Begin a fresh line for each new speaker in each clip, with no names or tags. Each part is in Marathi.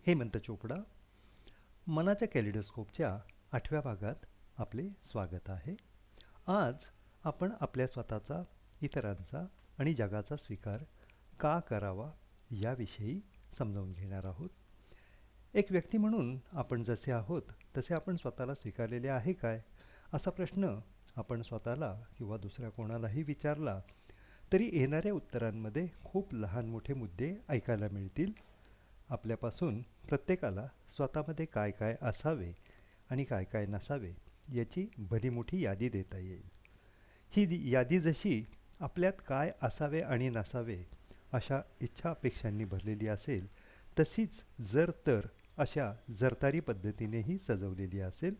हेमंत चोपडा. मनाच्या कॅलिडोस्कोपच्या 8व्या भागात आपले स्वागत आहे. आज आपण आपल्या स्वतःचा, इतरांचा आणि जगाचा स्वीकार का करावा याविषयी समजावून घेणार आहोत. एक व्यक्ती म्हणून आपण जसे आहोत तसे आपण स्वतःला स्वीकारलेले आहे काय, असा प्रश्न आपण स्वतःला किंवा दुसऱ्या कोणालाही विचारला तरी येणाऱ्या उत्तरांमध्ये खूप लहान मोठे मुद्दे ऐकायला मिळतील. आपल्यापासून प्रत्येकाला स्वतःमध्ये काय काय असावे आणि काय काय नसावे याची भली मोठी यादी देता येईल. यादी जशी आपल्यात काय असावे आणि नसावे अशा इच्छा अपेक्षांनी भरलेली असेल, तशीच जर तर अशा जरतारी पद्धतीनेही सजवलेली असेल.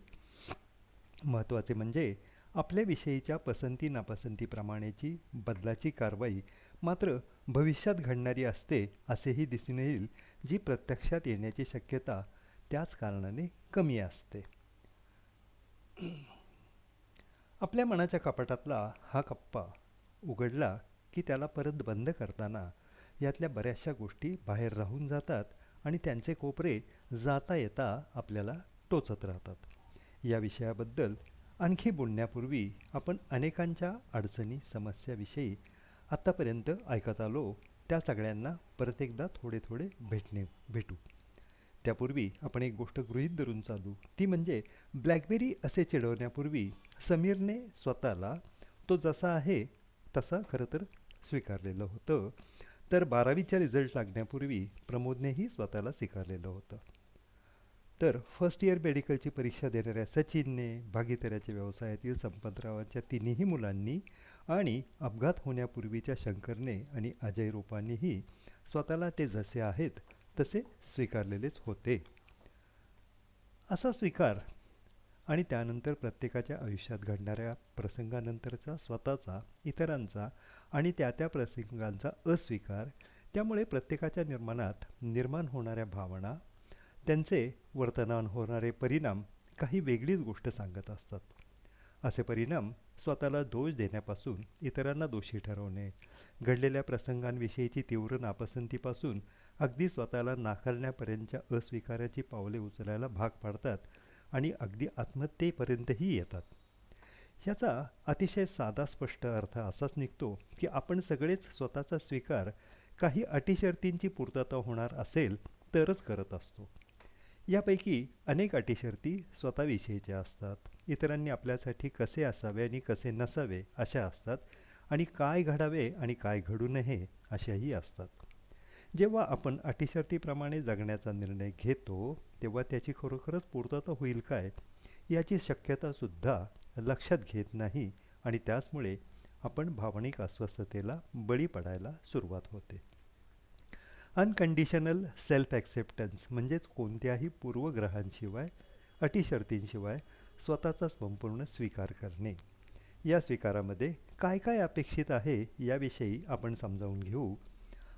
महत्त्वाचे म्हणजे आपल्याविषयीच्या पसंती नापसंतीप्रमाणेची बदलाची कारवाई मात्र भविष्यात घडणारी असते असेही दिसून येईल, जी प्रत्यक्षात येण्याची शक्यता त्याच कारणाने कमी असते. आपल्या मनाच्या कपाटातला हा कप्पा उघडला की त्याला परत बंद करताना यातल्या बऱ्याचशा गोष्टी बाहेर राहून जातात आणि त्यांचे कोपरे जाता येता आपल्याला टोचत राहतात. या विषयाबद्दल आणखी बोलण्यापूर्वी आपण अनेकांच्या अडचणी समस्याविषयी आत्तापर्यंत ऐकत आलो त्या सगळ्यांना परत एकदा थोडे थोडे भेटू. त्यापूर्वी आपण एक गोष्ट गृहीत धरून चालू, ती म्हणजे ब्लॅकबेरी असे चिडवण्यापूर्वी समीरने स्वतःला तो जसा आहे तसा खरं तर स्वीकारलेलं होतं. तर 12वीचा रिझल्ट लागण्यापूर्वी प्रमोदनेही स्वतःला स्वीकारलेलं होतं. तर फर्स्ट इयर मेडिकलची परीक्षा देणाऱ्या सचिनने, भागीदाराच्या व्यवसायातील संपतरावांच्या तिन्ही मुलांनी आणि अपघात होण्यापूर्वीच्या शंकरने आणि अजय रूपांनीही स्वतःला ते जसे आहेत तसे स्वीकारलेलेच होते. असा स्वीकार आणि त्यानंतर प्रत्येकाच्या आयुष्यात घडणाऱ्या प्रसंगानंतरचा स्वतःचा, इतरांचा आणि त्या प्रसंगांचा अस्वीकार, त्यामुळे प्रत्येकाच्या निर्माण होणाऱ्या भावना, त्यांचे वर्तनावर होणारे परिणाम काही वेगळीच गोष्ट सांगत असतात. असे परिणाम स्वतःला दोष देण्यापासून इतरांना दोषी ठरवणे, घडलेल्या प्रसंगांविषयीची तीव्र नापसंतीपासून अगदी स्वतःला नाकारण्यापर्यंतच्या अस्वीकाराची पावले उचलायला भाग पाडतात आणि अगदी आत्महत्येपर्यंतही येतात. ह्याचा अतिशय साधा स्पष्ट अर्थ असाच निघतो की आपण सगळेच स्वतःचा स्वीकार काही अटीशर्तींची पूर्तता होणार असेल तरच करत असतो. यापैकी अनेक अटीशर्ती स्वतःविषयीच्या असतात, इतरांनी आपल्यासाठी कसे असावे आणि कसे नसावे अशा असतात, आणि काय घडावे आणि काय घडू नये अशाही असतात. जेव्हा आपण अटीशर्तीप्रमाणे जगण्याचा निर्णय घेतो तेव्हा त्याची खरोखरच पूर्तता होईल काय याची शक्यतासुद्धा लक्षात घेत नाही आणि त्याचमुळे आपण भावनिक अस्वस्थतेला बळी पडायला सुरुवात होते. अनकंडिशनल सेल्फ ॲक्सेप्टन्स म्हणजेच कोणत्याही पूर्वग्रहांशिवाय, अटीशर्तींशिवाय स्वतःचा संपूर्ण स्वीकार करणे. या स्वीकारामध्ये काय काय अपेक्षित आहे याविषयी आपण समजावून घेऊ.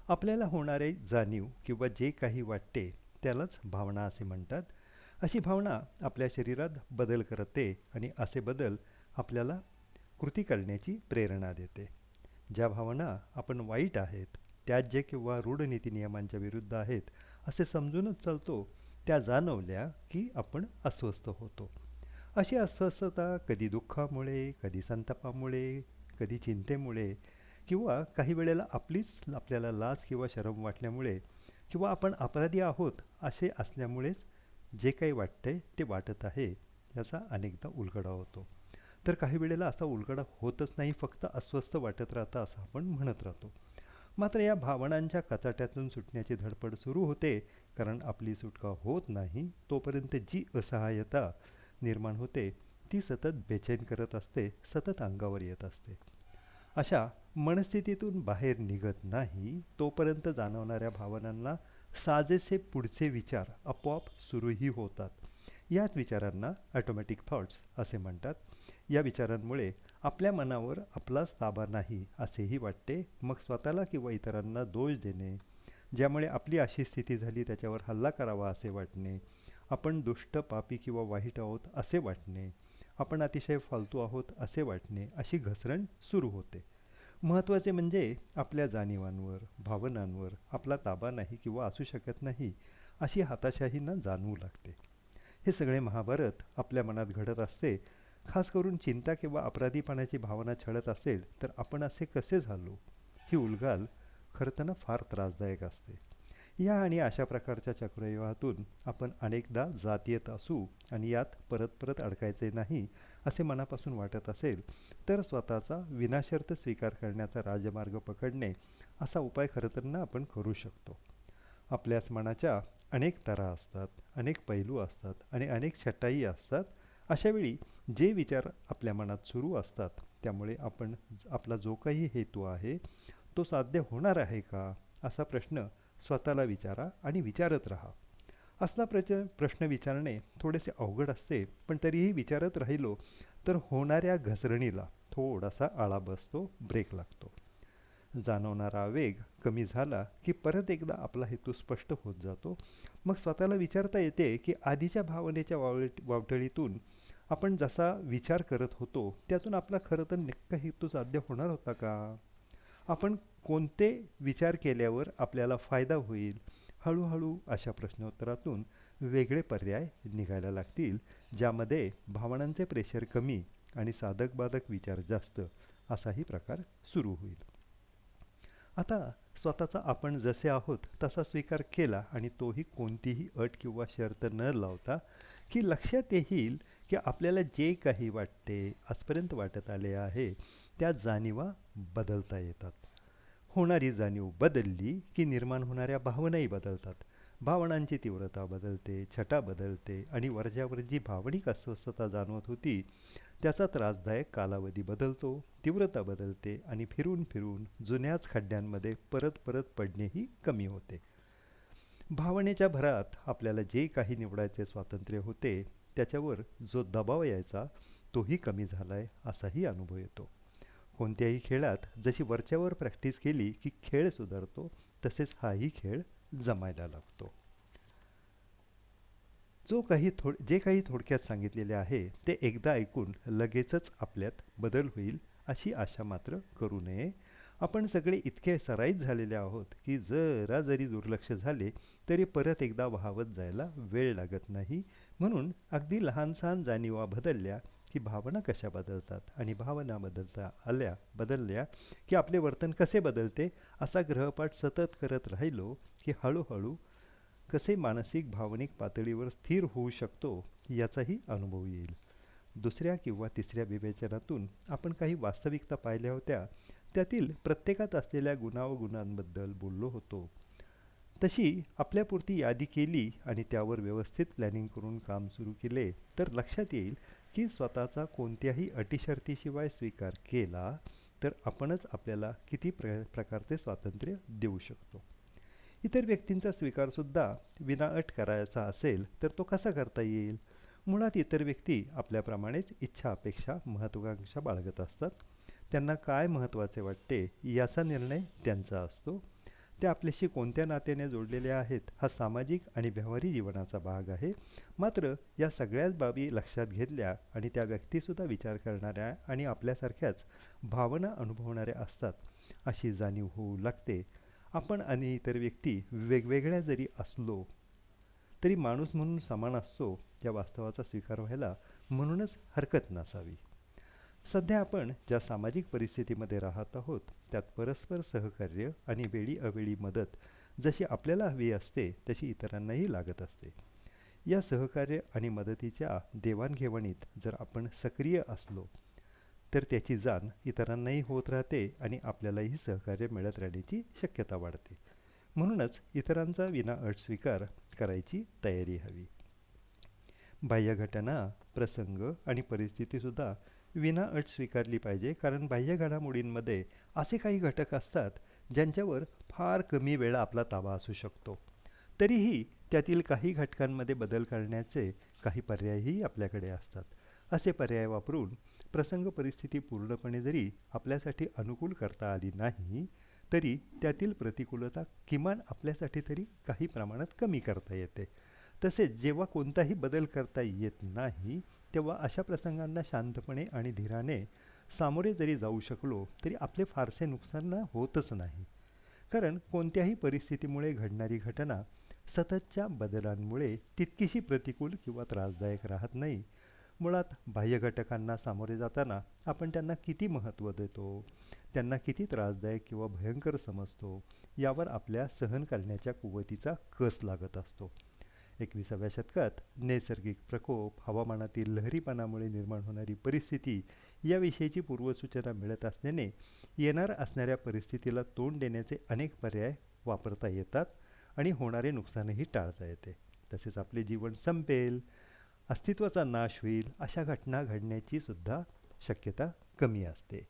आपल्याला होणारे जाणीव किंवा जे काही वाटते त्यालाच भावना असे म्हणतात. अशी भावना आपल्या शरीरात बदल करते आणि असे बदल आपल्याला कृती करण्याची प्रेरणा देते. ज्या भावना आपण वाईट आहेत, त्याज्य किंवा रूढ नीतिनियमांच्या विरुद्ध आहेत असे समजूनच चालतो, त्या जाणवल्या की आपण अस्वस्थ होतो. अशी अस्वस्थता कधी दुःखामुळे, कधी संतापामुळे, कधी चिंतेमुळे किंवा काही वेळेला आपल्याला लाज किंवा शरम वाटल्यामुळे किंवा आपण अपराधी आहोत असे असल्यामुळेच जे काही वाटते ते वाटत आहे याचा अनेकदा उलगडा होतो. तर काही वेळेला असा उलगडा होतच नाही, फक्त अस्वस्थ वाटत राहतं असं आपण म्हणत राहतो. मात्र या भावनांच्या कचाट्यातून सुटण्याची धडपड सुरू होते, कारण आपली सुटका होत नाही तोपर्यंत जी असहाय्यता निर्माण होते ती सतत बेचैन करत असते, सतत अंगावर येत असते. अशा मनस्थितीतून बाहेर निघत नाही तोपर्यंत जाणवणाऱ्या भावनांना साजेसे पुढचे विचार आपोआप सुरूही होतात. याच विचारांना ऑटोमॅटिक थॉट्स असे म्हणतात. या विचारांमुळे आपल्या मनावर आपलाच ताबा नाही असेही वाटते. मग स्वतःला किंवा इतरांना दोष देणे, ज्यामुळे आपली अशी स्थिती झाली त्याच्यावर हल्ला करावा असे वाटणे, आपण दुष्ट, पापी किंवा वाईट आहोत असे वाटणे, आपण अतिशय फालतू आहोत असे वाटणे, अशी घसरण सुरू होते. महत्त्वाचे म्हणजे आपल्या जाणीवांवर, भावनांवर आपला ताबा नाही किंवा असू शकत नाही अशी हताशाहींना जाणवू लागते. हे सगळे महाभारत आपल्या मनात घडत असते. खास करून चिंता किंवा अपराधीपणाची भावना छळत असेल तर आपण असे कसे झालो, ही उलघाल खरं तर फार त्रासदायक असते. या आणि अशा प्रकारच्या चक्रव्यूहातून आपण अनेकदा जात येत असू आणि यात परत परत अडकायचे नाही असे मनापासून वाटत असेल तर स्वतःचा विनाशर्त स्वीकार करण्याचा राजमार्ग पकडणे असा उपाय खरं तर ना आपण करू शकतो. आपल्याच मनाच्या अनेक तरा असतात, अनेक पैलू असतात आणि अनेक छटाई असतात. अशावेळी जे विचार आपल्या मनात सुरू असतात त्यामुळे आपण आपला जो काही हेतू आहे तो साध्य होणार आहे का, असा प्रश्न स्वतःला विचारा आणि विचारत राहा. असला प्रश्न विचारणे थोडेसे अवघड असते, पण तरीही विचारत राहिलो तर होणाऱ्या घसरणीला थोडासा आळा बसतो, ब्रेक लागतो. जाणवणारा वेग कमी झाला की परत एकदा आपला हेतू स्पष्ट होत जातो. मग स्वतःला विचारता येते की आधीच्या भावनेच्या वावटळीतून आपण जसा विचार करत होतो त्यातून आपला खरं तर नेमका हेतू साध्य होणार होता का? आपण कोणते विचार केल्यावर आपल्याला फायदा होईल? हळूहळू अशा प्रश्नोत्तरातून वेगळे पर्याय निघायला लागतील, ज्यामध्ये भावनांचे प्रेशर कमी आणि साधक बाधक विचार जास्त असाही प्रकार सुरू होईल. आता स्वतःचा आपण जसे आहोत तसा स्वीकार केला आणि तोही कोणतीही अट किंवा शर्त न लावता, की लक्षात येईल की आपल्याला जे काही वाटते, आजपर्यंत वाटत आले आहे, त्या जाणीवा बदलता येतात. होणारी जाणीव बदलली की निर्माण होणाऱ्या भावनाही बदलतात. भावनांची तीव्रता बदलते, छटा बदलते आणि वरच्यावर जी भावनिक अस्वस्थता जाणवत होती त्याचा त्रासदायक कालावधी बदलतो, तीव्रता बदलते आणि फिरून फिरून जुन्याच खड्ड्यांमध्ये परत परत पडणेही कमी होते. भावनेच्या भरात आपल्याला जे काही निवडायचे स्वातंत्र्य होते त्याच्यावर जो दबाव यायचा तोही कमी झालाय असाही अनुभव येतो. कोणत्याही खेळात जशी वरच्यावर प्रॅक्टिस केली की खेळ सुधारतो, तसेच हाही खेळ जमायला लागतो. जे काही थोडक्यात सांगितलेले आहे ते एकदा ऐकून लगेचच आपल्यात बदल होईल अशी आशा मात्र करू नये. आपण सगळे इतके सराईत झालेले आहोत की जरा जरी दुर्लक्ष झाले तरी परत एकदा वाहवत जायला वेळ लागत नाही. म्हणून अगदी लहान सहान जाणीवा बदलल्या की भावना कशा बदलतात आणि भावना बदलल्या की आपले वर्तन कसे बदलते असा गृहपाठ सतत करत राहिलो की हळूहळू कसे मानसिक भावनिक पातळीवर स्थिर होऊ शकतो याचाही अनुभव येईल. दुसऱ्या किंवा तिसऱ्या विवेचनातून आपण काही वास्तविकता पाहिल्या होत्या. त्यातील प्रत्येकात असलेल्या गुणांबद्दल बोललो होतो. तशी आपल्यापुरती यादी केली आणि त्यावर व्यवस्थित प्लॅनिंग करून काम सुरू केले तर लक्षात येईल की स्वतःचा कोणत्याही अटीशर्तीशिवाय स्वीकार केला तर आपणच आपल्याला किती प्रकारचे स्वातंत्र्य देऊ शकतो. इतर व्यक्तींचा स्वीकारसुद्धा विनाअट करायचा असेल तर तो कसा करता येईल? मुळात इतर व्यक्ती आपल्याप्रमाणेच इच्छा, अपेक्षा, महत्त्वाकांक्षा बाळगत असतात. त्यांना काय महत्त्वाचे वाटते याचा निर्णय त्यांचा असतो. ते आपल्याशी कोणत्या नात्याने जोडलेले आहेत हा सामाजिक आणि व्यवहारी जीवनाचा भाग आहे. मात्र या सगळ्याच बाबी लक्षात घेतल्या आणि त्या व्यक्तीसुद्धा विचार करणाऱ्या आणि आपल्यासारख्याच भावना अनुभवणाऱ्या असतात अशी जाणीव होऊ लागते. आपण आणि इतर व्यक्ती वेगवेगळ्या जरी असलो तरी माणूस म्हणून समान असतो या वास्तवाचा स्वीकार व्हायला म्हणूनच हरकत नसावी. सध्या आपण ज्या सामाजिक परिस्थितीमध्ये राहत आहोत त्यात परस्पर सहकार्य आणि वेळी अवेळी मदत जशी आपल्याला हवी असते तशी इतरांनाही लागत असते. या सहकार्य आणि मदतीच्या देवाणघेवाणीत जर आपण सक्रिय असलो तर त्याची जाण इतरांनाही होत राहते आणि आपल्यालाही सहकार्य मिळत राहण्याची शक्यता वाढते. म्हणूनच इतरांचा विनाअट स्वीकार करायची तयारी हवी. बाह्य घटना, प्रसंग आणि परिस्थितीसुद्धा विनाअट स्वीकारली पाहिजे, कारण बाह्य घडामोडींमध्ये असे काही घटक असतात ज्यांच्यावर फार कमी वेळा आपला ताबा असू शकतो. तरीही त्यातील काही घटकांमध्ये बदल करण्याचे काही पर्यायही आपल्याकडे असतात. असे पर्याय वापरून प्रसंग परिस्थिती पूर्णपणे जरी आपल्यासाठी अनुकूल करता आली नाही तरी त्यातील प्रतिकूलता किमान आपल्यासाठी तरी काही प्रमाणात कमी करता येते. तसेच जेव्हा कोणताही बदल करता येत नाही तेव्हा अशा प्रसंगांना शांतपणे आणि धीराने सामोरे जरी जाऊ शकलो तरी आपले फारसे नुकसान होतच नाही. कारण कोणत्याही परिस्थितीमुळे घडणारी घटना सततच्या बदलांमुळे तितकीशी प्रतिकूल किंवा त्रासदायक राहत नाही. मुळात बाह्य घटकांना सामोरे जाताना आपण त्यांना किती महत्त्व देतो, त्यांना किती त्रासदायक किंवा भयंकर समजतो, यावर आपल्या सहन करण्याच्या कुवतीचा कस लागत असतो. 21व्या शतकात नैसर्गिक प्रकोप, हवामानातील लहरीपणामुळे निर्माण होणारी परिस्थिती याविषयीची पूर्वसूचना मिळत असल्याने येणार असणाऱ्या परिस्थितीला तोंड देण्याचे अनेक पर्याय वापरता येतात आणि होणारे नुकसानही टाळता येते. तसेच आपले जीवन संपेल, अस्तित्वाचा नाश होईल अशा घटना घडण्याची सुद्धा शक्यता कमी असते.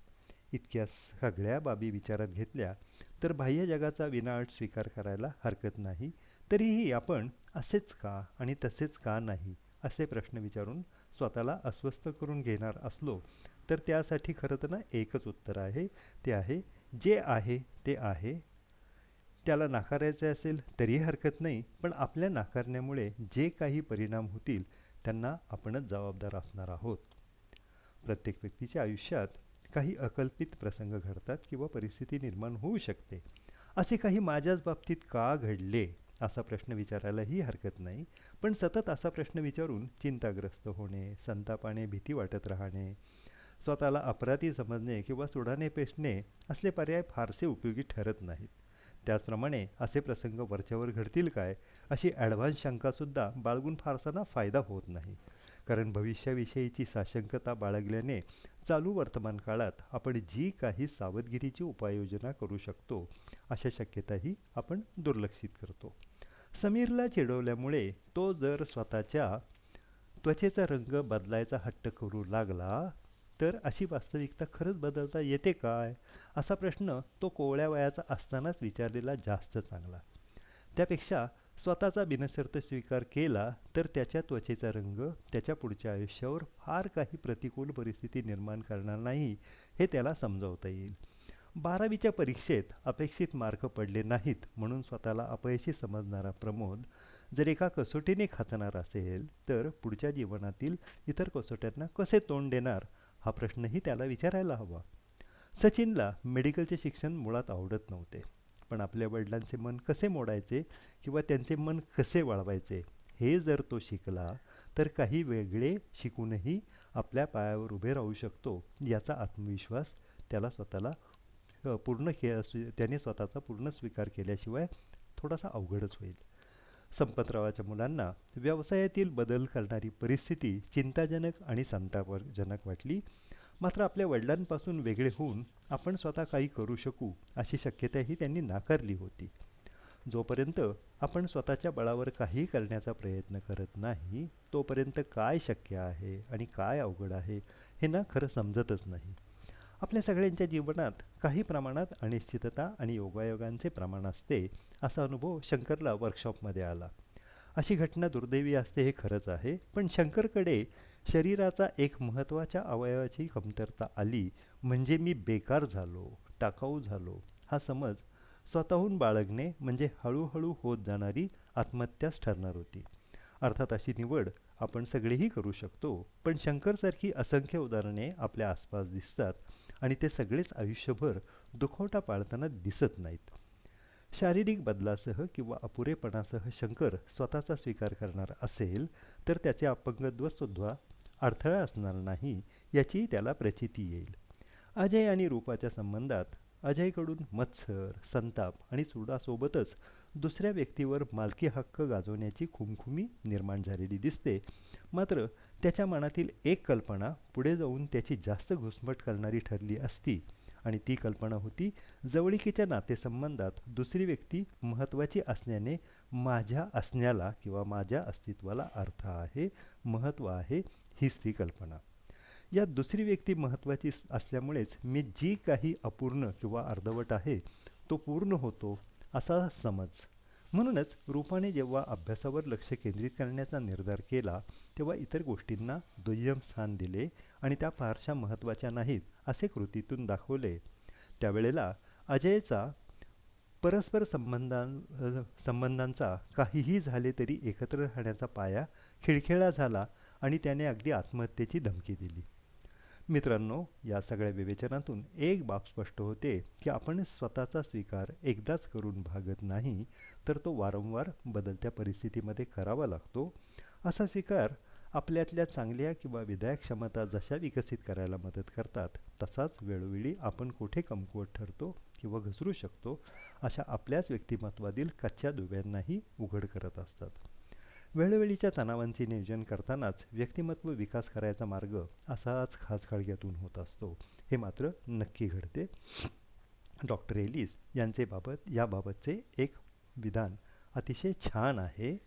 इतक्या सगळ्या बाबी विचारात घेतल्या तर बाह्य जगाचा विनाअट स्वीकार करायला हरकत नाही. तरीही आपण असेच का आणि तसेच का नाही असे प्रश्न विचारून स्वतःला अस्वस्थ करून घेणार असलो तर त्यासाठी खरं तर ना एकच उत्तर आहे. ते आहे, जे आहे ते आहे. त्याला नाकारायचे असेल तरीही हरकत नाही, पण आपल्या नाकारण्यामुळे जे काही परिणाम होतील त्यांना आपणच जबाबदार असणार आहोत. प्रत्येक व्यक्तीच्या आयुष्यात काही अकल्पित प्रसंग घडतात किंवा परिस्थिती निर्माण होऊ शकते. असे काही माझ्याच बाबतीत का घडले असा प्रश्न विचारायलाही हरकत नाही. पण सतत असा प्रश्न विचारून चिंताग्रस्त होणे, संतापाने भीती वाटत राहणे, स्वतःला अपराधी समजणे किंवा सुडाने पेटणे असले पर्याय फारसे उपयोगी ठरत नाहीत. त्याचप्रमाणे असे प्रसंग वरच्यावर घडतील काय अशी ॲडव्हान्स शंकासुद्धा बाळगून फारसा ना फायदा होत नाही. कारण भविष्याविषयीची साशंकता बाळगल्याने चालू वर्तमान काळात आपण जी काही सावधगिरीची उपाययोजना करू शकतो अशा शक्यताही आपण दुर्लक्षित करतो. समीरला चिडवल्यामुळे तो जर स्वतःच्या त्वचेचा रंग बदलायचा हट्ट करू लागला तर अशी वास्तविकता खरंच बदलता येते काय असा प्रश्न तो कोवळ्या वयाचा असतानाच विचारलेला जास्त चांगला. त्यापेक्षा स्वतःचा बिनशर्त स्वीकार केला तर त्याच्या त्वचेचा रंग त्याच्या पुढच्या आयुष्यावर फार काही प्रतिकूल परिस्थिती निर्माण करणार नाही हे त्याला समजावता येईल. 12वीच्या परीक्षेत अपेक्षित मार्क पडले नाहीत म्हणून स्वतःला अपयशी समजणारा प्रमोद जर एका कसोटीने खचणार असेल तर पुढच्या जीवनातील इतर कसोट्यांना कसे तोंड देणार हा प्रश्नही त्याला विचारायला हवा. सचिनला मेडिकलचे शिक्षण मुळात आवडत नव्हते, पण आपल्या वडिलांचे मन कसे मोडायचे किंवा त्यांचे मन कसे वळवायचे हे जर तो शिकला तर काही वेगळे शिकूनही आपल्या पायावर उभे राहू शकतो याचा आत्मविश्वास त्याला स्वतःला त्याने स्वतःचा पूर्ण स्वीकार केल्याशिवाय थोडासा अवघडच होईल. संपतरावाच्या मुलांना व्यवसायातील बदल करणारी परिस्थिती चिंताजनक आणि संतापजनक वाटली. मात्र आपल्या वडिलांपासून वेगळे होऊन आपण स्वतः काही करू शकू अशी शक्यताही त्यांनी नाकारली होती. जोपर्यंत आपण स्वतःच्या बळावर काही करण्याचा प्रयत्न करत नाही तोपर्यंत काय शक्य आहे आणि काय अवघड आहे हे ना खरं समजतच नाही. आपल्या सगळ्यांच्या जीवनात काही प्रमाणात अनिश्चितता आणि योगायोगांचे प्रमाण असते असा अनुभव शंकरला वर्कशॉपमध्ये आला. अशी घटना दुर्दैवी असते हे खरंच आहे, पण शंकरकडे शरीराचा एक महत्त्वाच्या अवयवाची कमतरता आली म्हणजे मी बेकार झालो, टाकाऊ झालो हा समज स्वतःहून बाळगणे म्हणजे हळूहळू होत जाणारी आत्महत्याच ठरणार होती. अर्थात अशी निवड आपण सगळेही करू शकतो, पण शंकरसारखी असंख्य उदाहरणे आपल्या आसपास दिसतात आणि ते सगळेच आयुष्यभर दुखवटा पाळताना दिसत नाहीत. शारीरिक बदलासह किंवा अपुरेपणासह शंकर स्वतःचा स्वीकार करणार असेल तर त्याचे अपंगत्वसुद्धा अडथळा असणार नाही याची त्याला प्रचिती येईल. अजय आणि रूपाच्या संबंधात अजयकडून मत्सर, संताप आणि सुडासोबतच दुसऱ्या व्यक्तीवर मालकी हक्क गाजवण्याची खुमखुमी निर्माण झालेली दिसते. मात्र त्याच्या मनातील एक कल्पना पुढे जाऊन त्याची जास्त घुसमट करणारी ठरली असती आणि ती कल्पना होती जवळीकीच्या नातेसंबंधात दुसरी व्यक्ती महत्त्वाची असण्याने माझ्या असण्याला किंवा माझ्या अस्तित्वाला अर्थ आहे, महत्त्व आहे, हीच ती कल्पना. यात दुसरी व्यक्ती महत्त्वाची असल्यामुळेच मी जी काही अपूर्ण किंवा अर्धवट आहे तो पूर्ण होतो असा समज. म्हणूनच रूपाने जेव्हा अभ्यासावर लक्ष केंद्रित करण्याचा निर्धार केला तेव्हा इतर गोष्टींना दुय्यम स्थान दिले आणि त्या फारशा महत्त्वाच्या नाहीत असे कृतीतून दाखवले. त्यावेळेला अजयचा परस्पर संबंधांचा काहीही झाले तरी एकत्र राहण्याचा पाया खिळखिळा झाला आणि त्याने अगदी आत्महत्येची धमकी दिली. मित्रांनो, या सगळ्या विवेचनातून एक बाब स्पष्ट होते की आपण स्वतःचा स्वीकार एकदाच करून भागत नाही, तर तो वारंवार बदलत्या परिस्थितीमध्ये करावा लागतो. असा स्वीकार आपल्यातल्या चांगल्या किंवा विधायक क्षमता जशा विकसित करायला मदत करतात, तसाच वेळोवेळी आपण कुठे कमकुवत ठरतो किंवा घसरू शकतो अशा आपल्याच व्यक्तिमत्वातील कच्च्या दुव्यांनाही उघड करत असतात. वेळोवेळीच्या तणावांचे नियोजन करतानाच व्यक्तिमत्व विकास करायचा मार्ग असाच खाचखळग्यातून होत असतो, हे मात्र नक्की घडते. डॉक्टर एलिस यांचे याबाबतचे एक विधान अतिशय छान आहे.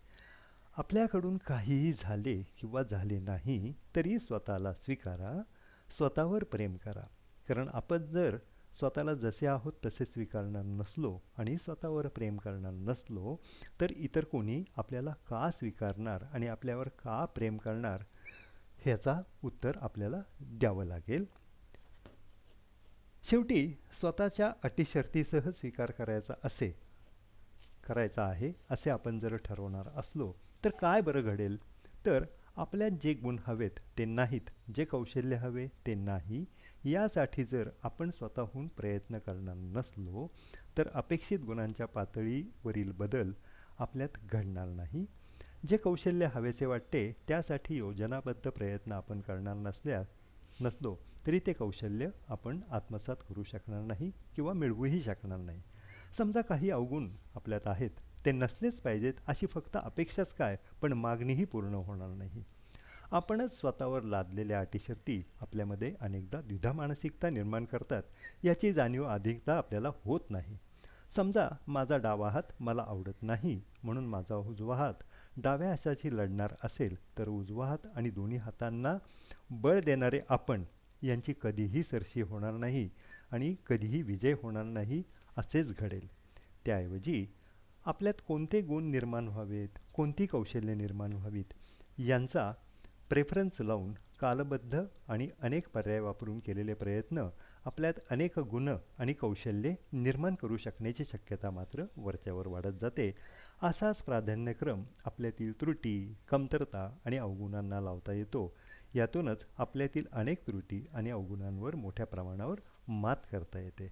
आपल्याकडून काहीही झाले किंवा झाले नाही तरी स्वतःला स्वीकारा, स्वतःवर प्रेम करा. कारण आपण जर स्वतःला जसे आहोत तसे स्वीकारणार नसलो आणि स्वतःवर प्रेम करणार नसलो, तर इतर कोणी आपल्याला का स्वीकारणार आणि आपल्यावर का प्रेम करणार, ह्याचा उत्तर आपल्याला द्यावं लागेल. शेवटी स्वतःच्या अटीशर्तीसह स्वीकार करायचा आहे असे आपण जर ठरवणार असलो, तर काय बरं घडेल? तर आपल्यात जे गुण हवेत ते नाहीत, जे कौशल्य हवे ते नाही, यासाठी जर आपण स्वतःहून प्रयत्न करणार नसलो, तर अपेक्षित गुणांच्या पातळीवरील बदल आपल्यात घडणार नाही. जे कौशल्य हवेचे वाटते त्यासाठी योजनाबद्ध प्रयत्न आपण करणार नसलो तरी ते कौशल्य आपण आत्मसात करू शकणार नाही किंवा मिळवूही शकणार नाही. समजा काही अवगुण आपल्यात आहेत, ते नसलेच पाहिजेत अशी फक्त अपेक्षाच काय, पण मागणीही पूर्ण होणार नाही. आपणच स्वतःवर लादलेल्या अटीशर्ती आपल्यामध्ये अनेकदा द्विधा मानसिकता निर्माण करतात, याची जाणीव अधिकदा आपल्याला होत नाही. समजा माझा डावा हात मला आवडत नाही म्हणून माझा उजवा हात डाव्या हाताशी लढणार असेल, तर उजवा हात आणि दोन्ही हातांना बळ देणारे आपण यांची कधीही सरशी होणार नाही आणि कधीही विजय होणार नाही, असेच घडेल. त्याऐवजी आपल्यात कोणते गुण निर्माण व्हावेत, कोणती कौशल्य निर्माण व्हावीत, यांचा प्रेफरन्स लावून कालबद्ध आणि अनेक पर्याय वापरून केलेले प्रयत्न आपल्यात अनेक गुण आणि कौशल्ये निर्माण करू शकण्याची शक्यता मात्र वरच्यावर वाढत जाते. असाच प्राधान्यक्रम आपल्यातील त्रुटी, कमतरता आणि अवगुणांना लावता येतो. यातूनच आपल्यातील अनेक त्रुटी आणि अवगुणांवर मोठ्या प्रमाणावर मात करता येते.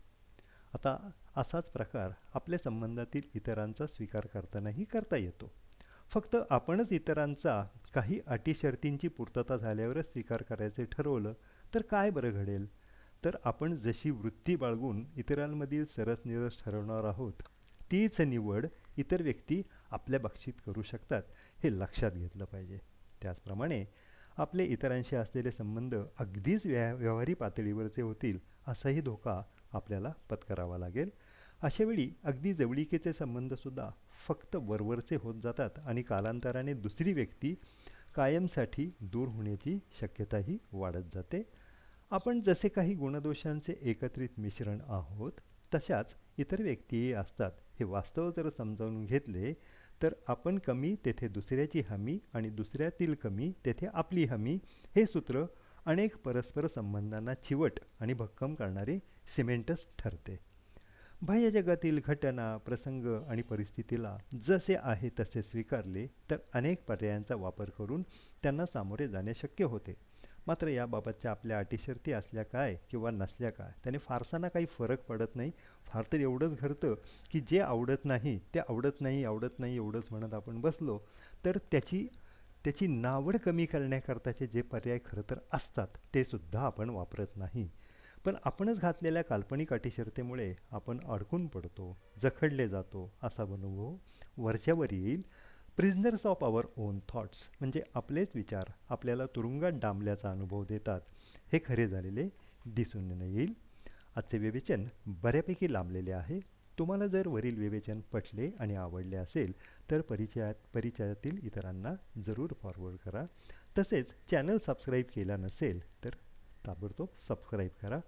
आता असाच प्रकार आपल्या संबंधातील इतरांचा स्वीकार करतानाही करता येतो. फक्त आपणच इतरांचा काही अटी शर्तींची पूर्तता झाल्यावरच स्वीकार करायचे ठरवलं, तर काय बरं घडेल? तर आपण जशी वृत्ती बाळगून इतरांमधील सरसनिरस ठरवणार आहोत, तीच निवड इतर व्यक्ती आपल्या बाबतीत करू शकतात, हे लक्षात घेतलं पाहिजे. त्याचप्रमाणे आपले इतरांशी असलेले संबंध अगदीच व्यवहारी पातळीवरचे होतील असाही धोका आपल्याला पत्करावा लागेल. अशावेळी अगदी जवळीकेचे संबंधसुद्धा फक्त वरवरचे होत जातात आणि कालांतराने दुसरी व्यक्ती कायमसाठी दूर होण्याची शक्यताही वाढत जाते. आपण जसे काही गुणदोषांचे एकत्रित मिश्रण आहोत, तशाच इतर व्यक्तीही असतात, हे वास्तव जर समजावून घेतले, तर आपण कमी तेथे दुसऱ्याची हमी आणि दुसऱ्यातील कमी तेथे आपली हमी, हे सूत्र अनेक परस्पर संबंधांना चिवट आणि भक्कम करणारे सिमेंटच ठरते. बाह्य जगातील घटना, प्रसंग आणि परिस्थितीला जसे आहे तसे स्वीकारले, तर अनेक पर्यायांचा वापर करून त्यांना सामोरे जाणे शक्य होते. मात्र याबाबतच्या आपल्या अटीशर्ती असल्या काय किंवा नसल्या काय, त्याने फारसा काही फरक पडत नाही. फार तर एवढंच घडतं की जे आवडत नाही ते आवडत नाही एवढंच म्हणत आपण बसलो, तर त्याची नावड कमी करण्याकरताचे जे पर्याय खरं तर असतात ते सुद्धा आपण वापरत नाही. पण आपणच घातलेल्या काल्पनिक अटीशर्तेमुळे आपण अडकून पडतो, जखडले जातो असा अनुभव वरच्यावर येईल. Prisoners of our own thoughts म्हणजे आपलेच विचार आपल्याला तुरुंगात डांबल्याचा अनुभव देतात, हे खरे झालेले दिसून येईल. आजचे विवेचन बऱ्यापैकी लांबलेले आहे. तुम्हाला जर वरील विवेचन पटले आणि आवडले असेल, तर परिचयातील इतरांना जरूर फॉरवर्ड करा. तसेच चॅनल सबस्क्राईब केला नसेल तर ताबडतोब सबस्क्राईब करा.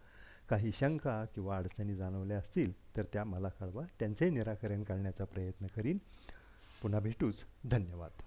काही शंका किंवा अडचणी जाणवल्या असतील तर त्या मला कळवा, त्यांचे निराकरण करण्याचा प्रयत्न करीन. पुन्हा भेटूच. धन्यवाद.